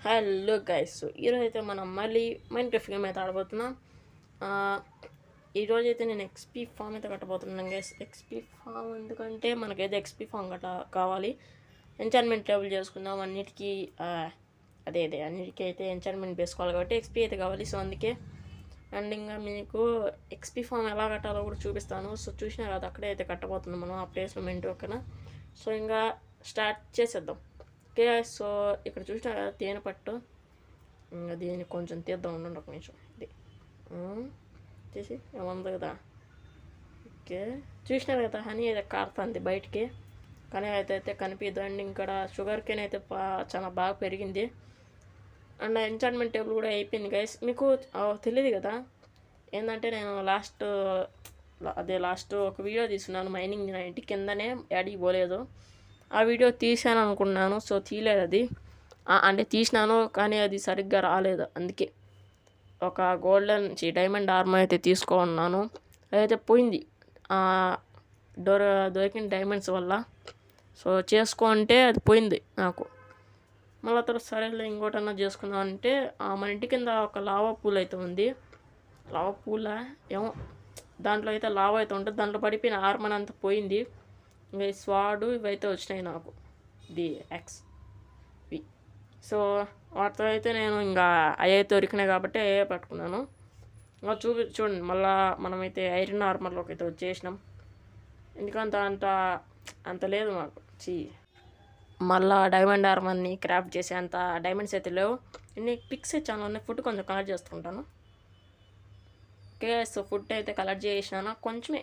Hello guys, ఈరోజు అయితే మనం మళ్ళీ మైన్క్రాఫ్ట్ గేమ్ అయితే ఆడబోతున్నాం. ఈరోజు అయితే నేను ఎక్స్పీ ఫామ్ అయితే కట్టబోతున్నాను గైస్. ఎక్స్పీ ఫామ్ ఎందుకంటే మనకైతే ఎక్స్పీ ఫామ్ కావాలి. ఎంచాన్మెంట్ టేబుల్ చేసుకుందాం అన్నిటికీ. అన్నిటికీ అయితే ఎంచాన్మెంట్ వేసుకోవాలి కాబట్టి ఎక్స్పీ అయితే కావాలి. సో అందుకే అండ్ ఇంకా మీకు ఎక్స్పీ ఫామ్ ఎలా కట్టాలో కూడా చూపిస్తాను. సో చూసినా కదా, అక్కడే అయితే కట్టబోతున్నాం మనం ఆ ప్లేస్లో మెంట్ ఓకేనా. సో ఇంకా స్టార్ట్ చేసేద్దాం. ఓకే, సో ఇక్కడ చూసినా కదా తేనె పట్టు. ఇంకా దీన్ని కొంచెం తీద్దాం, ఉండండి ఒక నిమిషం. ఇది తీసి ఏముంది కదా. ఓకే, చూసినారు కదా హనీ అయితే కారుతుంది బయటికి, కానీ అయితే కనిపిద్దు. అండ్ ఇక్కడ షుగర్ కేన్ అయితే చాలా బాగా పెరిగింది. అండ్ ఎంచాన్మెంట్ టేబుల్ కూడా అయిపోయింది గైస్. మీకు తెలియదు కదా ఏంటంటే నేను లాస్ట్ ఒక వీడియో తీసుకున్నాను మైనింగ్. నా ఇంటి కిందనే యాడికి పోలేదు. ఆ వీడియో తీసాను అనుకున్నాను, సో తీయలేదు అది. అంటే తీసినాను కానీ అది సరిగ్గా రాలేదు. అందుకే ఒక డైమండ్ ఆర్మర్ అయితే తీసుకున్నాను. అదైతే పోయింది దొరికిన డైమండ్స్ వల్ల. సో చేసుకుంటే అది పోయింది నాకు. మళ్ళీ తర్వాత సరేలే ఇంకోటన్నా చేసుకుందాం అంటే మన ఇంటి కింద ఒక లావా పూల్ అయితే ఉంది. లావా పూలా ఏమో, దాంట్లో అయితే లావా అయితే ఉంటుంది. దాంట్లో పడిపోయిన ఆర్మర్ అంతా పోయింది. ఇంకా ఈ స్వాడు ఇవైతే వచ్చినాయి నాకు, ది XP. సో వాటితో అయితే నేను ఇంకా అవి దొరికినాయి కాబట్టి అయ్యే పట్టుకున్నాను. ఇంకా చూడండి, మళ్ళీ మనమైతే ఐరన్ ఆర్మర్లోకి అయితే వచ్చేసినాం. ఎందుకంటే అంత లేదు మాకు. మళ్ళీ డైమండ్ ఆర్మర్ని క్రాఫ్ట్ చేసే అంత డైమండ్స్ అయితే లేవు. నేను పిక్స్ చాలా ఉన్నాయి. ఫుడ్ కొంచెం కలెక్ట్ చేసుకుంటాను. ఓకే, సో ఫుడ్ అయితే కలెక్ట్ చేసినాను కొంచెమే,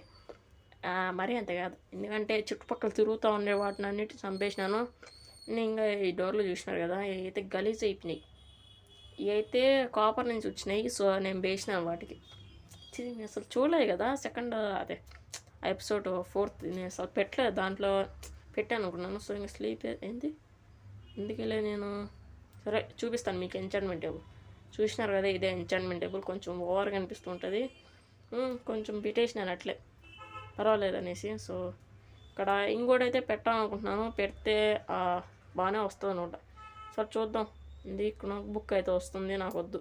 మరీ అంత కాదు. ఎందుకంటే చుట్టుపక్కల తిరుగుతూ ఉండే వాటిని అన్నిటి చంపేసినాను. ఇంకా ఈ డోర్లు చూసినారు కదా, ఇవి అయితే గలీజ్ అయిపోయినాయి. ఇవి అయితే కాపర్ నుంచి వచ్చినాయి. సో నేను వేసినాను వాటికి. నేను అసలు చూడలేదు కదా ఎపిసోడ్ 4 నేను అసలు పెట్టలేదు. దాంట్లో పెట్టాను అనుకున్నాను. సో ఇంకా స్లీప్ ఏంది ఎందుకెళ్ళే నేను. సరే చూపిస్తాను మీకు ఎంచాన్మెంట్ టేబుల్. చూసినారు కదా, ఇదే ఎంచాన్మెంట్ టేబుల్. కొంచెం ఓవర్గా అనిపిస్తుంటుంది. కొంచెం పెట్టేసినాను అట్లే, పర్వాలేదు అనేసి. సో ఇక్కడ ఇంకోటైతే పెట్టాలనుకుంటున్నాను. పెడితే బాగానే వస్తుంది అనమాట. సరే చూద్దాం. ఇది ఇక్కడ బుక్ అయితే వస్తుంది, నాకు వద్దు.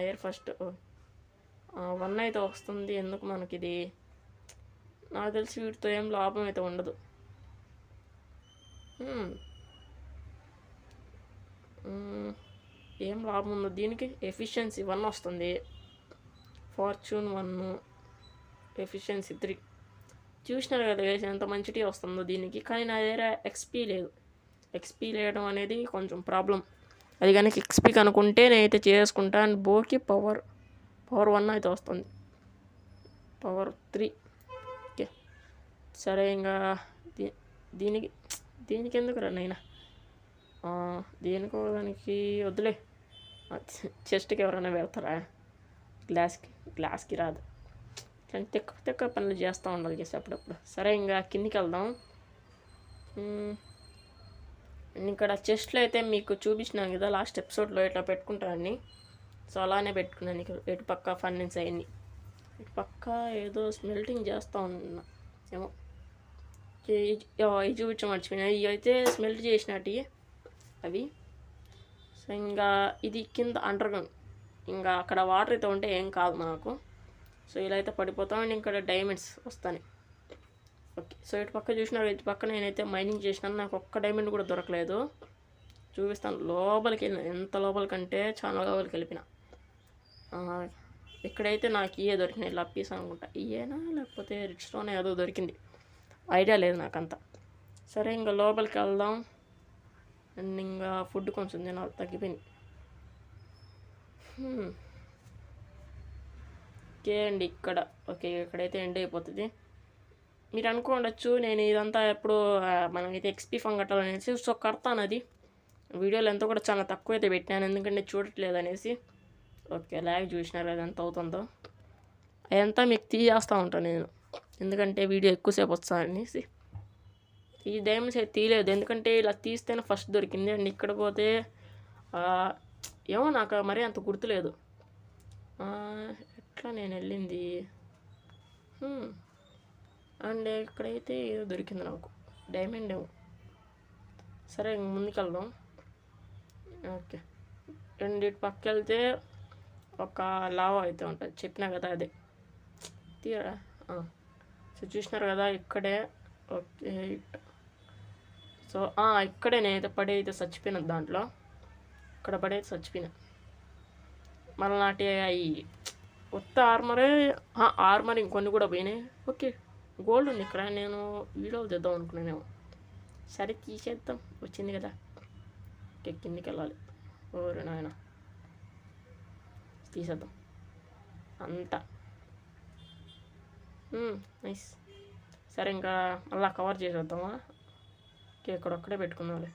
ఎయిర్ ఫస్ట్ 1 అయితే వస్తుంది. ఎందుకు మనకి ఇది, నాకు తెలిసి వీటితో ఏం లాభం అయితే ఉండదు. ఏం లాభం ఉండదు దీనికి. ఎఫిషియన్సీ 1 వస్తుంది, ఫార్చ్యూన్ 1, ఎఫిషియన్సీ 3. చూసినారు కదా ఎంత మంచిగా వస్తుందో దీనికి. కానీ నా దగ్గర ఎక్స్పీ లేదు. ఎక్స్పీ లేయడం అనేది కొంచెం ప్రాబ్లం. అది కానీ ఎక్స్పీ కనుక్కుంటే నేనైతే చేసుకుంటా. అండ్ బోకి పవర్ 1 అయితే వస్తుంది, పవర్ 3. ఓకే సరే, ఇంకా దీనికి ఎందుకు రన్నైనా, దానికి వద్దులే. చెస్ట్కి ఎవరైనా పెడతారా? గ్లాస్కి రాదు. కానీ తెక్క పనులు చేస్తూ ఉండాలి చేసి అప్పుడప్పుడు. సరే ఇంకా కిందికి వెళ్దాం. ఇక్కడ చెస్ట్లో అయితే మీకు చూపించినాను కదా లాస్ట్ ఎపిసోడ్లో, ఇట్లా పెట్టుకుంటానని. సో అలానే పెట్టుకున్నాను. ఇటు పక్క ఫర్నిచర్స్ అవన్నీ, ఇటు పక్క ఏదో స్మెల్టింగ్ చేస్తూ ఉన్నా ఏమో. ఇవి చూపించ మర్చిపోయినా. ఇవి అయితే స్మెల్ట్ చేసినట్టు అవి. సో ఇంకా ఇది కింద అండర్గ్రౌండ్. ఇంకా అక్కడ వాటర్ అయితే ఉంటే ఏం కాదు మనకు. సో ఇలా అయితే పడిపోతాం. అండ్ ఇక్కడ డైమండ్స్ వస్తాయి. ఓకే, సో ఇటు పక్క చూసినా, ఇటు పక్క నేనైతే మైనింగ్ చేసినాను. నాకు ఒక్క డైమండ్ కూడా దొరకలేదు. చూపిస్తాను. లోపలికి వెళ్ళిన, ఎంత లోపలికంటే చాలా లోపలికి వెళ్ళిపోయినా. ఇక్కడైతే నాకు ఇయే దొరికినాయి, లప్పీస్ అనుకుంటా. ఇయేనా లేకపోతే రిచ్ స్టోన్ ఏదో దొరికింది, ఐడియా లేదు నాకంతా. సరే ఇంకా లోపలికి వెళ్దాం. అండ్ ఇంకా ఫుడ్ కొంచెం తినాలి, తగ్గిపోయింది. ఓకే అండి, ఇక్కడైతే ఎండ్ అయిపోతుంది. మీరు అనుకోండొచ్చు నేను ఇదంతా ఎప్పుడు మనమైతే ఎక్స్పీ ఫామ్ కట్టాలనేసి. సో కడతాను. అది వీడియోలో ఎంతో కూడా చాలా తక్కువ అయితే పెట్టినాను, ఎందుకంటే చూడట్లేదు అనేసి. ఓకే, లాగ్ చూసినారు అది ఎంత అవుతుందో. అదంతా మీకు తీసేస్తూ ఉంటాను నేను, ఎందుకంటే వీడియో ఎక్కువసేపు వస్తుంది అనేసి. ఈ డైమండ్స్ అయితే తీయలేదు, ఎందుకంటే ఇలా తీస్తేనే ఫస్ట్ దొరికింది. అండ్ ఇక్కడ పోతే ఏమో నాకు మరీ అంత గుర్తులేదు ఎట్లా నేను వెళ్ళింది. అండ్ ఇక్కడైతే ఏదో దొరికింది నాకు, డైమండ్ ఏమో. సరే ముందుకు వెళ్దాం. ఓకే. రెండిటి పక్క వెళ్తే ఒక లావా అయితే ఉంటుంది, చెప్పినా కదా అదే తీరా. సో చూసినారు కదా ఇక్కడే. ఓకే. సో ఇక్కడే నేనైతే పడి అయితే చచ్చిపోయినా, దాంట్లో ఇక్కడ పడేది చచ్చిపోయినా. మళ్ళీ నాటి అవి కొత్త ఆర్మరే, ఆర్మర్ ఇంకొన్ని కూడా పోయినాయి. ఓకే, గోల్డ్ ఉంది ఇక్కడ. నేను వీడియోలు తెద్దాం అనుకున్నానేమో. సరే తీసేద్దాం, వచ్చింది కదా. ఓకే, కిందికి వెళ్ళాలి. ఓరే నాయన, తీసేద్దాం అంతా. నైస్. సరే ఇంకా మళ్ళీ కవర్ చేసేద్దామా. ఓకే, ఇక్కడ ఒక్కడే పెట్టుకుందాంలే.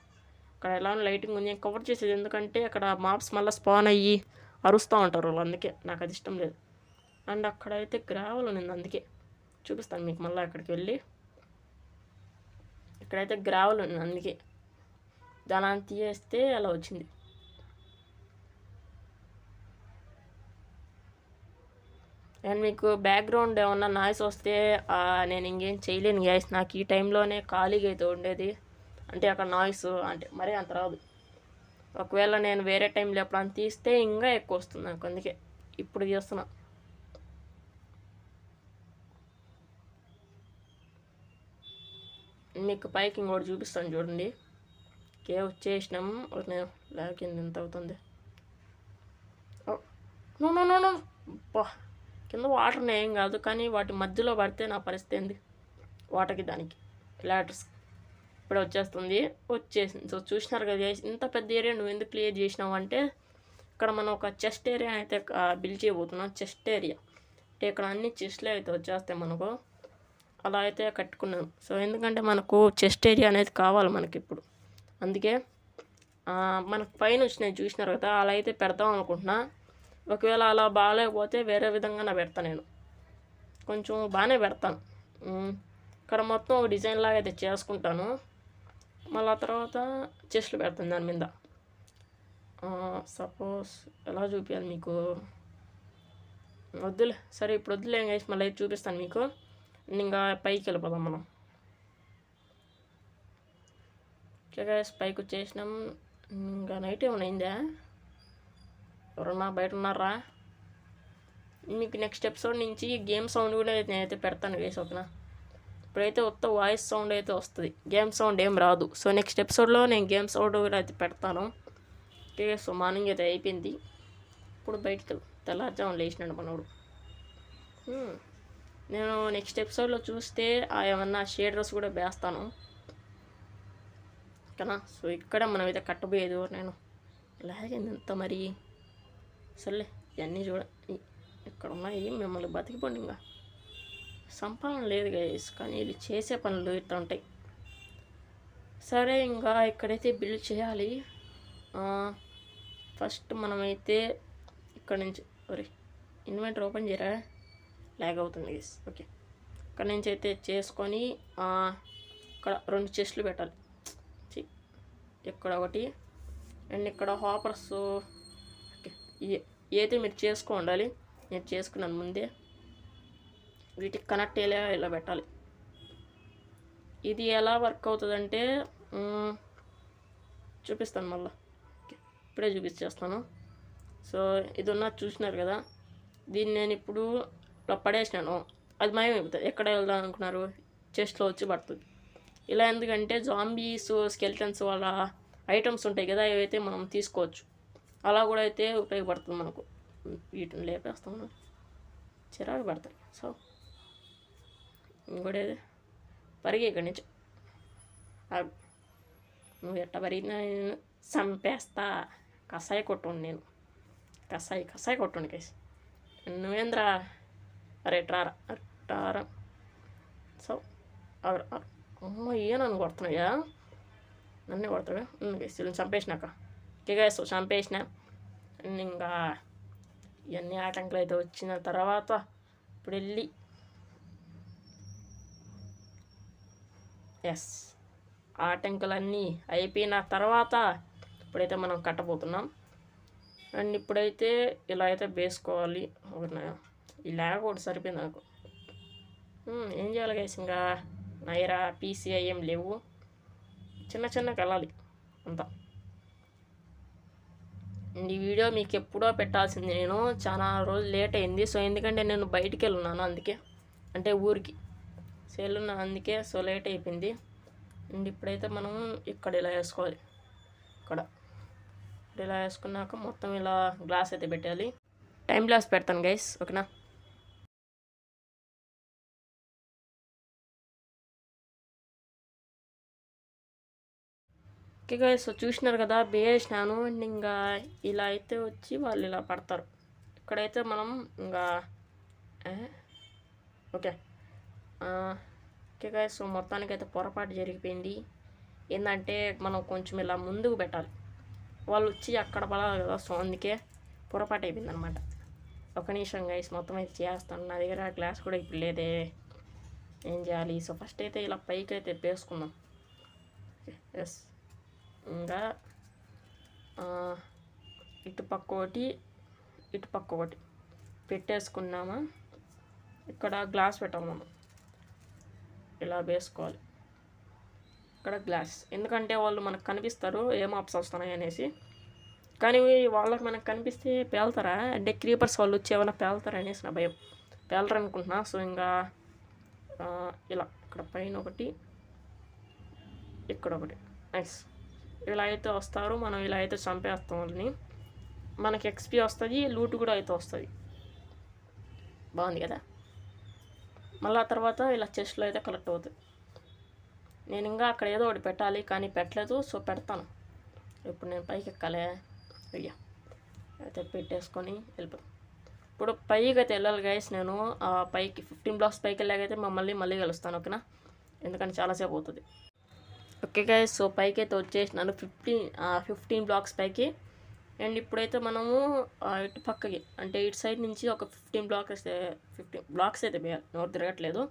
అక్కడ ఎలా లైటింగ్ ఉంది, కవర్ చేసేది ఎందుకంటే అక్కడ మాప్స్ మళ్ళీ స్పాన్ అయ్యి అరుస్తూ ఉంటారు వాళ్ళు, అందుకే నాకు అది ఇష్టం లేదు. అండ్ అక్కడైతే గ్రావెల్ ఉంది, అందుకే చూపిస్తాను మీకు. మళ్ళీ అక్కడికి వెళ్ళి ఇక్కడైతే గ్రావెల్ ఉంది, అందుకే దాని తీయేస్తే అలా వచ్చింది. అండ్ మీకు బ్యాక్గ్రౌండ్ ఏమన్నా నాయిస్ వస్తే నేను ఇంకేం చేయలేను గ్యాస్. నాకు ఈ టైంలోనే ఖాళీగా అయితే ఉండేది, అంటే అక్కడ నాయిస్ అంటే మరీ అంత రాదు. ఒకవేళ నేను వేరే టైంలో ఎప్పుడన్నా తీస్తే ఇంకా ఎక్కువ వస్తుంది నాకు, అందుకే ఇప్పుడు చేస్తున్నా. మీకు పైకి ఇంకోటి చూపిస్తాను చూడండి. కేవ్ వచ్చేసినాం. లేకింది ఎంత అవుతుంది. నో నో నో నో, కింద వాటర్ ఏం కాదు, కానీ వాటి మధ్యలో పడితే నా పరిస్థితి ఏంది. వాటర్కి దానికి లాడర్స్ ఇప్పుడు వచ్చేసింది. సో చూసినారు కదా, ఇంత పెద్ద ఏరియా నువ్వు ఎందుకు క్లియర్ చేసినావు అంటే, ఇక్కడ మనం ఒక చెస్ట్ ఏరియా అయితే బిల్డ్ చేయబోతున్నాం. చెస్ట్ ఏరియా అంటే ఇక్కడ అన్ని చెస్ట్లు అయితే వచ్చేస్తాయి మనకు, అలా అయితే కట్టుకున్నాను. సో ఎందుకంటే మనకు చెస్ట్ ఏరియా అనేది కావాలి మనకి ఇప్పుడు, అందుకే మనకు పైన వచ్చినాయి చూసినారు కదా, అలా అయితే పెడదాం అనుకుంటున్నా. ఒకవేళ అలా బాగాలేకపోతే వేరే విధంగా నా పెడతాను, నేను కొంచెం బాగానే పెడతాను. ఇక్కడ మొత్తం ఒక డిజైన్ లాగా అయితే చేసుకుంటాను. మళ్ళీ ఆ తర్వాత చెస్ట్లు పెడతాను దాని మీద. సపోజ్ ఎలా చూపించాలి మీకు, వద్దులే. సరే ఇప్పుడు వద్దులే గైస్, మళ్ళీ అయితే చూపిస్తాను మీకు. ఇంకా పైకి వెళ్ళిపోదాం మనం. ఓకే గైస్, పైకి వచ్చేసినాం. ఇంకా నైట్ ఏమైనా అయిందా? ఎవరన్నా బయట ఉన్నారా? మీకు నెక్స్ట్ ఎపిసోడ్ నుంచి గేమ్ సౌండ్ కూడా నేనైతే పెడతాను గైస్, ఓకేనా? ఇప్పుడైతే కొత్త వాయిస్ సౌండ్ అయితే వస్తుంది, గేమ్ సౌండ్ ఏం రాదు. సో నెక్స్ట్ ఎపిసోడ్లో నేను గేమ్ సౌండ్ కూడా అయితే పెడతాను. ఓకే, సో మార్నింగ్ అయితే అయిపోయింది. ఇప్పుడు బయటికి తెల్లారుజామున లేచినాడు మనోడు. నేను నెక్స్ట్ ఎపిసోడ్లో చూస్తే ఏమన్నా షేడర్స్ కూడా వేస్తాను, ఓకేనా? సో ఇక్కడ మనమైతే కట్టబోయేది నేను లాగింది ఎంత మరి. సర్లే, ఇవన్నీ ఇక్కడ ఉన్నాయి, మిమ్మల్ని బతికిపోండి. ఇంకా సంపాదన లేదు గైస్, కానీ వీళ్ళు చేసే పనులు ఇట్లా ఉంటాయి. సరే, ఇంకా ఇక్కడైతే బిల్డ్ చేయాలి. ఫస్ట్ మనమైతే ఇక్కడ నుంచి ఇన్వెంటర్ ఓపెన్ చేయరా, లాగ్ అవుతుంది గైస్. ఓకే, ఇక్కడ నుంచి అయితే చేసుకొని ఇక్కడ 2 చెస్ట్లు పెట్టాలి. ఇక్కడ ఒకటి, అండ్ ఇక్కడ హాపర్స్. ఓకే, అయితే మీరు చేసుకో ఉండాలి, నేను చేసుకున్నాను ముందే. వీటికి కనెక్ట్ అయ్యేలా ఇలా పెట్టాలి. ఇది ఎలా వర్క్ అవుతుందంటే చూపిస్తాను మళ్ళీ. ఓకే, ఇప్పుడే చూపించేస్తాను. సో ఇది చూసినారు కదా, దీన్ని నేను ఇప్పుడు ఇలా పడేసినాను, అది మాయమైపోతుంది. ఎక్కడ వెళ్దాం అనుకున్నారు, చెస్ట్లో వచ్చి పడుతుంది. ఇలా ఎందుకంటే జాంబీస్, స్కెల్టన్స్ వాళ్ళ ఐటమ్స్ ఉంటాయి కదా, ఇవైతే మనం తీసుకోవచ్చు. అలా కూడా అయితే ఉపయోగపడుతుంది మనకు. వీటిని లేపేస్తాము, చిరాకు పడతాయి. సో ఇంకోటి పరిగి ఇక్కడి నుంచి నువ్వు ఎట్ట పరిగినా చంపేస్తా. కషాయి కొట్టుండి నేను, కషాయి కొట్టుండి కేసు. నువ్వేంద్రా, అరే టారా. సో అమ్మ నన్ను కొడుతున్నాయా, నన్నే కొడతాడా కేసు. చంపేసినాక కేసు చంపేసిన. ఇంకా ఇవన్నీ ఆటంకాలు అయితే వచ్చిన తర్వాత ఇప్పుడు వెళ్ళి ఆటంకాలన్నీ అయిపోయిన తర్వాత ఇప్పుడైతే మనం కట్టబోతున్నాం. అండ్ ఇప్పుడైతే ఇలా అయితే వేసుకోవాలి. ఈ ల్యాగ్ ఒకటి సరిపోయింది నాకు. ఏం చేయాలి గైస్, ఇంకా నైరా పీసీఐ ఏం లేవు, చిన్న వెళ్ళాలి అంతా. అండ్ ఈ వీడియో మీకు ఎప్పుడో పెట్టాల్సింది, నేను చాలా రోజులు లేట్ అయింది. సో ఎందుకంటే నేను బయటికి వెళ్ళున్నాను, అందుకే అంటే ఊరికి వెళ్ళున్నాను, అందుకే సో లేట్ అయిపోయింది. అండ్ ఇప్పుడైతే మనం ఇక్కడ ఇలా వేసుకోవాలి, ఇక్కడ ఇలా వేసుకున్నాక మొత్తం ఇలా గ్లాస్ అయితే పెట్టాలి. టైం గ్లాస్ పెడతాను గైస్, ఓకేనా. ఓకే గైస్, సో చూసినారు కదా వేసినాను. అండ్ ఇంకా ఇలా అయితే వచ్చి వాళ్ళు ఇలా పడతారు. ఇక్కడైతే మనం ఇంకా ఓకే ఓకే గైస్, సో మొత్తానికి అయితే పొరపాటు జరిగిపోయింది. ఏంటంటే మనం కొంచెం ఇలా ముందుకు పెట్టాలి, వాళ్ళు వచ్చి అక్కడ పడాలి కదా. సో అందుకే పొరపాటు అయిపోయింది అనమాట. ఒక నిమిషం గైస్, మొత్తం అయితే చేస్తాను. నా దగ్గర గ్లాస్ కూడా ఇప్పుడు లేదే, ఏం చేయాలి. సో ఫస్ట్ అయితే ఇలా పైకి అయితే వేసుకుందాం. ఎస్, ఇంకా ఇటుపక్క ఒకటి ఇటుపక్క ఒకటి పెట్టేసుకున్నామా. ఇక్కడ గ్లాస్ పెట్టాలి మనం, ఇలా వేసుకోవాలి. ఇక్కడ గ్లాస్, ఎందుకంటే వాళ్ళు మనకు కనిపిస్తారు ఏం ఆప్స్ వస్తున్నాయి అనేసి. కానీ వాళ్ళకి మనకు కనిపిస్తే పేలుతారా అంటే క్రీపర్స్ వాళ్ళు వచ్చి ఏమైనా పేలుతారా అనేసి నా భయం. పేలరు అనుకుంటున్నా. సో ఇంకా ఇలా ఇక్కడ పైన ఒకటి, ఇక్కడ ఒకటి. నైస్, ఇలా అయితే వస్తారు. మనం ఇలా అయితే చంపేస్తాం వాళ్ళని, మనకి ఎక్స్పీ వస్తుంది, లూట్ కూడా అయితే వస్తుంది. బాగుంది కదా. మళ్ళీ ఆ తర్వాత ఇలా చెస్ట్లో అయితే కలెక్ట్ అవుతుంది. నేను ఇంకా అక్కడ ఏదో ఒకటి పెట్టాలి కానీ పెట్టలేదు. సో పెడతాను. ఇప్పుడు నేను పైకి ఎక్కాలి, అయ్యా అయితే పెట్టేసుకొని వెళ్ళిపోతాం. ఇప్పుడు పైకి అయితే వెళ్ళాలి గైస్. నేను పైకి 15 బ్లాక్స్ పైకి వెళ్ళాకైతే మళ్ళీ కలుస్తాను, ఓకేనా. ఎందుకంటే చాలాసేపు అవుతుంది. ఓకే గైస్, సో పైకి అయితే వచ్చేసినాను 15 బ్లాక్స్ పైకి. అండ్ ఇప్పుడైతే మనము ఇటు పక్కకి అంటే ఇటు సైడ్ నుంచి ఒక 15 బ్లాక్స్ అయితే వేయాలి. నోరు తిరగట్లేదు,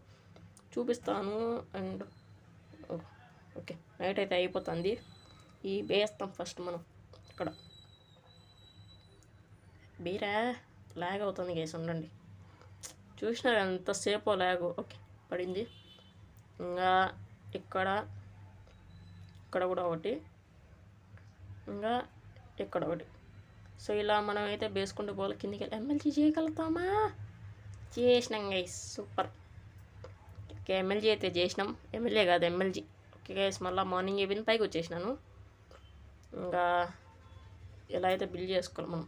చూపిస్తాను. అండ్ ఓకే, నైట్ అయితే అయిపోతుంది. ఈ వేస్తాం ఫస్ట్ మనం ఇక్కడ. బీరా ల్యాగ్ అవుతుంది గైస్, ఉండండి. చూసినారు ఎంతసేపు ల్యాగ్. ఓకే పడింది. ఇంకా ఇక్కడ కూడా ఒకటి, ఇంకా ఇక్కడ ఒకటి. సో ఇలా మనం అయితే వేసుకుంటూ పోవాలి కిందికి వెళ్ళి. ఎమ్మెల్జీ చేయగలుగుతామా? చేసినాం గైస్, సూపర్. ఓకే ఎమ్మెల్జీ అయితే చేసినాం, ఎమ్మెల్యే కాదు ఎమ్మెల్జీ. ఓకే గైస్, మళ్ళీ మార్నింగ్ అయిపోయింది, పైకి వచ్చేసినాను. ఇంకా ఇలా అయితే బిల్డ్ చేసుకోవాలి మనం.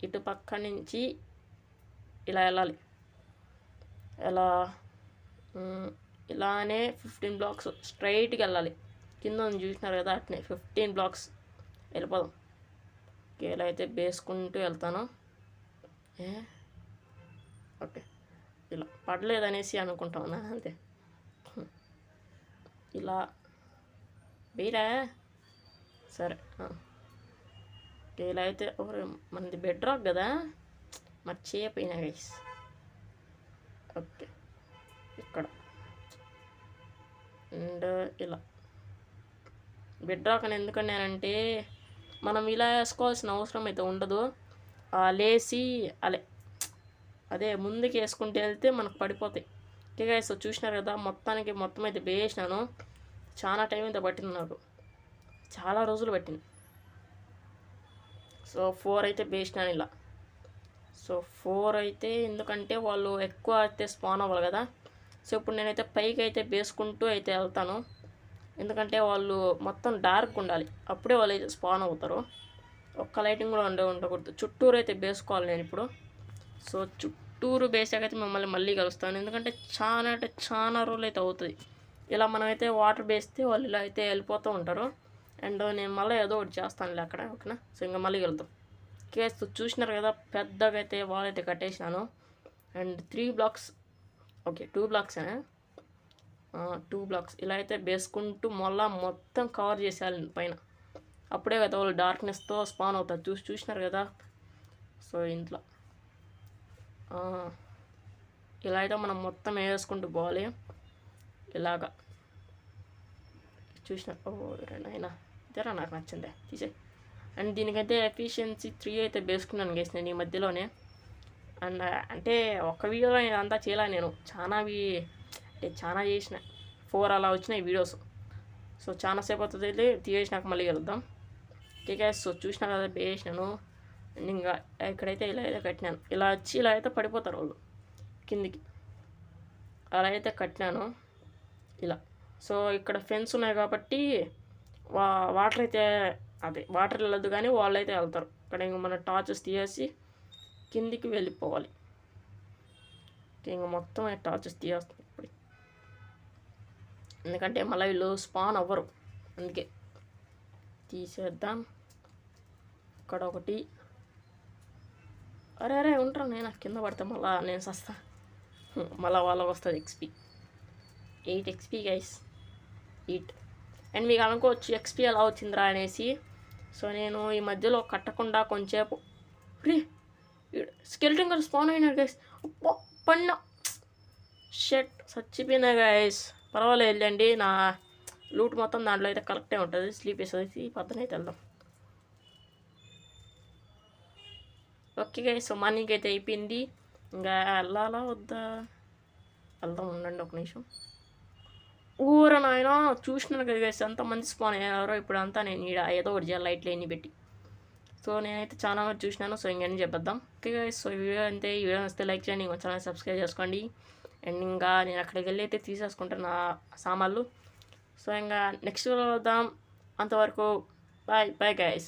ఇటు పక్క నుంచి ఇలా వెళ్ళాలి, ఎలా ఇలానే 15 బ్లాక్స్ స్ట్రైట్గా వెళ్ళాలి. కింద చూసినారు కదా అట్నే 15 బ్లాక్స్ వెళ్ళిపోదాం. ఓకే ఇలా అయితే వేసుకుంటూ వెళ్తాను. ఓకే ఇలా పడలేదనేసి అనుకుంటాను అంతే. ఇలా వేరా సరే. ఓకే ఇలా అయితే మనది బెడ్ రాక్ కదా, మర్చిపోయినా గైస్. ఓకే ఇక్కడ అండ్ ఇలా బెడ్ రాక్ అని ఎందుకన్నానంటే మనం ఇలా వేసుకోవాల్సిన అవసరం అయితే ఉండదు. లేసి అదే ముందుకు వేసుకుంటూ వెళ్తే మనకు పడిపోతాయి. ఓకే గైస్, చూసినారు కదా మొత్తం అయితే వేసినాను. చాలా టైం అయితే పట్టింది నాకు, చాలా రోజులు పట్టింది. సో 4 అయితే వేసినాను ఇలా. సో 4 అయితే ఎందుకంటే వాళ్ళు ఎక్కువ అయితే స్పాన్ అవ్వాలి కదా. సో ఇప్పుడు నేనైతే పైకి అయితే వేసుకుంటూ అయితే వెళ్తాను, ఎందుకంటే వాళ్ళు మొత్తం డార్క్ ఉండాలి, అప్పుడే వాళ్ళు అయితే స్పాన్ అవుతారు. ఒక్క లైటింగ్ కూడా ఉండకూడదు. చుట్టూరు అయితే వేసుకోవాలి నేను ఇప్పుడు. సో చుట్టూరు వేసాకైతే మిమ్మల్ని మళ్ళీ కలుస్తాను, ఎందుకంటే చాలా రోజులు అయితే అవుతుంది. ఇలా మనమైతే వాటర్ వేస్తే వాళ్ళు ఇలా అయితే వెళ్ళిపోతూ ఉంటారు. అండ్ నేను మళ్ళీ ఏదో ఒకటి చేస్తానులే అక్కడ, ఓకేనా. సో ఇంకా మళ్ళీ వెళ్తాం. కేసు చూసినారు కదా పెద్దగా అయితే వాల్ అయితే కట్టేసినాను. And 3 blocks, okay 2 blocks 2 blocks ఇలా అయితే వేసుకుంటూ మొత్తం కవర్ చేసేయాలి పైన, అప్పుడే కదా వాళ్ళు డార్క్నెస్తో స్పాన్ అవుతారు. చూసినారు కదా. సో ఇంట్లో ఇలా అయితే మనం మొత్తం వేసుకుంటూ పోవాలి ఇలాగా. చూసినారు అయినా ఇదేరా నాకు నచ్చిందే, తీసే. అండ్ దీనికైతే ఎఫిషియన్సీ 3 అయితే వేసుకున్నాను గైస్ నేను ఈ మధ్యలోనే. అండ్ అంటే ఒక వీడియోలో అంతా చేయలే నేను, చాలా చేసిన 4 అలా వచ్చినాయి వీడియోస్. సో చాలాసేపు అవుతుంది, తీసేసినాక మళ్ళీ వెళ్దాం. ఓకే గైస్, సో చూసినా కదా వేసినాను. అండ్ ఇంకా ఇక్కడైతే ఇలా అయితే కట్టినాను. ఇలా వచ్చి ఇలా అయితే పడిపోతారు వాళ్ళు కిందికి. అలా అయితే కట్టినాను ఇలా. సో ఇక్కడ ఫెన్స్ ఉన్నాయి కాబట్టి వాటర్ అయితే అదే వాటర్ వెళ్ళదు, కానీ వాళ్ళు అయితే వెళ్తారు. ఇక్కడ ఇంక మన టార్చెస్ తీసేసి కిందికి వెళ్ళిపోవాలి. ఇంక మొత్తం టార్చెస్ తీసేస్తాం ఇప్పుడు, ఎందుకంటే మళ్ళీ వీళ్ళు స్పాన్ అవ్వరు, అందుకే తీసేద్దాం. ఇక్కడ ఒకటి. అరే ఉంటాను నేను, కింద పడితే మళ్ళీ నేను సస్తా, మళ్ళీ వాళ్ళకి వస్తుంది ఎక్స్పీ. 8 XP guys, 8. అండ్ మీకు అనుకోవచ్చు ఎక్స్పీ ఎలా వచ్చిందిరా అనేసి. సో నేను ఈ మధ్యలో కట్టకుండా కొంచెంసేపు స్కెల్టన్ కూడా స్పాన్ అయినాడు గైస్. పడిన షెట్ చచ్చిపోయినా గైస్. పర్వాలేదు వెళ్ళండి, నా లూట్ మొత్తం దాంట్లో అయితే కరెక్టే ఉంటుంది. స్లీప్ వేసేసి పక్కన అయితే వెళ్దాం. ఓకే గైస్, సో మార్నింగ్ అయితే అయిపోయింది. ఇంకా వెళ్ళాలా వద్దా, వెళ్దాం, ఉండండి ఒక నిమిషం. ఊర నాయన చూసినాను కదా గైస్, ఎంతమంది స్పాన్ అయ్యారో. ఇప్పుడు అంతా నేను ఈడ ఏదో ఒకటి చేయాలి, లైట్లు ఎన్ని పెట్టి. సో నేనైతే చాలా మంది చూసినాను. సో ఇంకన్నీ చెప్పేద్దాం. ఓకే గైస్, సో ఈ వీడియో అంతే. ఈ వీడియో వస్తే లైక్ చేయండి, ఇంకో ఛానల్ సబ్స్క్రైబ్ చేసుకోండి. అండ్ ఇంకా నేను అక్కడికి వెళ్ళి అయితే తీసేసుకుంటాను నా సామాన్లు. సో ఇంకా నెక్స్ట్ వీడియో వద్దాం. అంతవరకు బాయ్ గైస్.